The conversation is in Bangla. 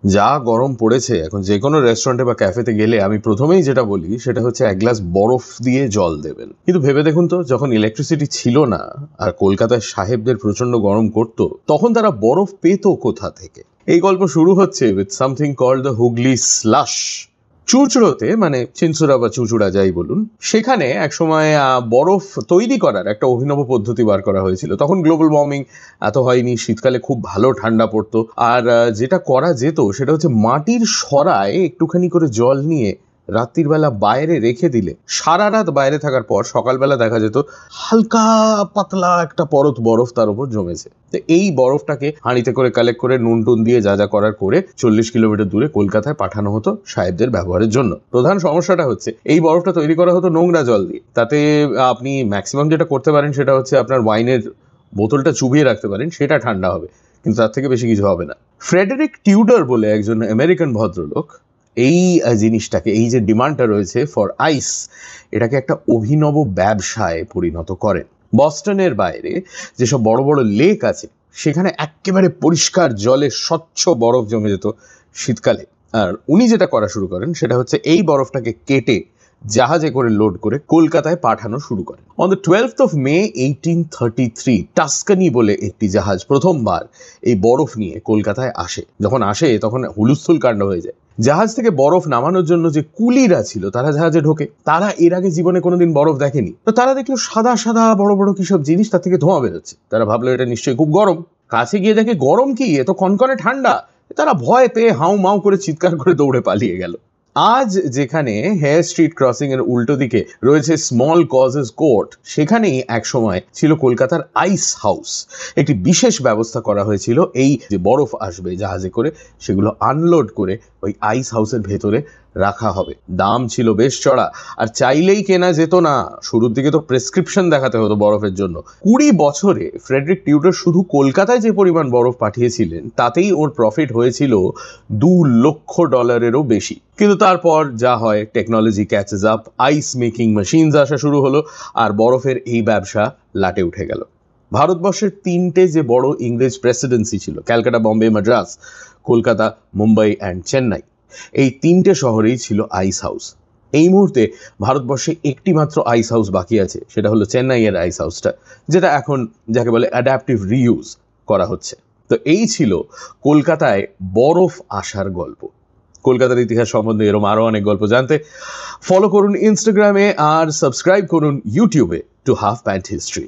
যা গরম পড়েছে এখন যে কোনো রেস্টুরেন্টে বা ক্যাফেতে গেলে আমি প্রথমেই যেটা বলি সেটা হচ্ছে এক গ্লাস বরফ দিয়ে জল দেবেন। কিন্তু ভেবে দেখুন তো, যখন ইলেকট্রিসিটি ছিল না আর কলকাতায় সাহেবদের প্রচন্ড গরম করতো, তখন তারা বরফ পেতো কোথা থেকে? এই গল্প শুরু হচ্ছে with something called the Hooghly slash. চুঁচুড়োতে, মানে চিনচুরা বা চুঁচুড়া যাই বলুন, সেখানে একসময় বরফ তৈরি করার একটা অভিনব পদ্ধতি বার করা হয়েছিল। তখন গ্লোবাল ওয়ার্মিং এত হয়নি, শীতকালে খুব ভালো ঠান্ডা পড়তো। আর যেটা করা যেত সেটা হচ্ছে মাটির সরায় একটুখানি করে জল নিয়ে রাত্রির বেলা বাইরে রেখে দিলে সারা রাত বাইরে থাকার পর সকালবেলা দেখা যেত হালকা পাতলা একটা পরত বরফ তার উপর জমেছে। তো এই বরফটাকে হাঁড়িতে করে কালেক্ট করে নুন টুন দিয়ে যা যা করার করে 40 কিলোমিটার দূরে কলকাতায় পাঠানো হতো সাহেবদের ব্যবহারের জন্য। প্রধান সমস্যাটা হচ্ছে এই বরফটা তৈরি করা হতো নোংরা জল দিয়ে। তাতে আপনি ম্যাক্সিমাম যেটা করতে পারেন সেটা হচ্ছে আপনার ওয়াইনের বোতলটা চুবিয়ে রাখতে পারেন, সেটা ঠান্ডা হবে, কিন্তু তার থেকে বেশি কিছু হবে না। ফ্রেডেরিক টিউডার বলে একজন আমেরিকান ভদ্রলোক এই জিনিসটাকে, এই যে ডিমান্ডটা রয়েছে ফর আইস, এটাকে একটা অভিনব ব্যবসায় পরিণত করেন। বস্টনের বাইরে যেসব বড় বড় লেক আছে সেখানে একেবারে পরিষ্কার জলে স্বচ্ছ বরফ জমে যেত শীতকালে। আর উনি যেটা করা শুরু করেন সেটা হচ্ছে এই বরফটাকে কেটে জাহাজে করে লোড করে কলকাতায় পাঠানো শুরু করেন। On the 12th of May 1833 Tuscany বলে একটি জাহাজ প্রথমবার এই বরফ নিয়ে কলকাতায় আসে। যখন আসে তখন হুলুস্থুল কাণ্ড হয়ে যায়। জাহাজ থেকে বরফ নামানোর জন্য যে কুলিরা ছিল তারা জাহাজে ঢোকে, তারা এর আগে জীবনে কোনোদিন বরফ দেখেনি। তো তারা দেখলো সাদা সাদা বড় বড় কি সব জিনিস, তার থেকে ধোঁয়া বেরোচ্ছে। তারা ভাবলো এটা নিশ্চয়ই খুব গরম। কাছে গিয়ে দেখে গরম কি, এ তো কনকনে ঠান্ডা। তারা ভয় পেয়ে হাউ মাউ করে চিৎকার করে দৌড়ে পালিয়ে গেল। আজ যেখানে হেয়ার স্ট্রিট ক্রসিং এর উল্টো দিকে রয়েছে স্মল কজেস কোর্ট, সেখানেই এক সময় ছিল কলকাতার আইস হাউস। একটি বিশেষ ব্যবস্থা করা হয়েছিল এই যে বরফ আসবে জাহাজে করে, সেগুলো আনলোড করে ওই আইস হাউসের ভেতরে রাখা হবে। দাম ছিল বেশ চড়া, আর চাইলেই কেনা যেত না। শুরুর দিকে তো প্রেসক্রিপশন দেখাতে হতো বরফের জন্য। 20 বছরে ফ্রেডরিক টিউডার শুধু কলকাতায় যে পরিমাণ বরফ পাঠিয়েছিলেন তাতেই ওর প্রফিট হয়েছিল $2 লক্ষ বেশি। কিন্তু তারপর যা হয়, টেকনোলজি ক্যাচেস আপ, আইস মেকিং মেশিনস আসা শুরু হলো, আর বরফের এই ব্যবসা লাটে উঠে গেল। ভারতবর্ষের 3টে যে বড় ইংরেজ প্রেসিডেন্সি ছিল, ক্যালকাটা, বম্বে, মাদ্রাস, কলকাতা, মুম্বাই অ্যান্ড চেন্নাই, এই 3টে শহরেই ছিল আইস হাউস। এই মুহূর্তে ভারতবর্ষে একটি মাত্র আইস হাউস বাকি আছে, সেটা হলো চেন্নাইয়ের আইস হাউসটা, যেটা এখন যাকে বলে অ্যাডাপটিভ রিইউজ করা হচ্ছে। তো এই ছিল কলকাতায় বরফ আসার গল্প। কলকাতার ইতিহাস সম্বন্ধে এরকম আরো অনেক গল্প জানতে ফলো করুন ইনস্টাগ্রামে আর সাবস্ক্রাইব করুন ইউটিউবে টু হাফ প্যান্ট হিস্ট্রি।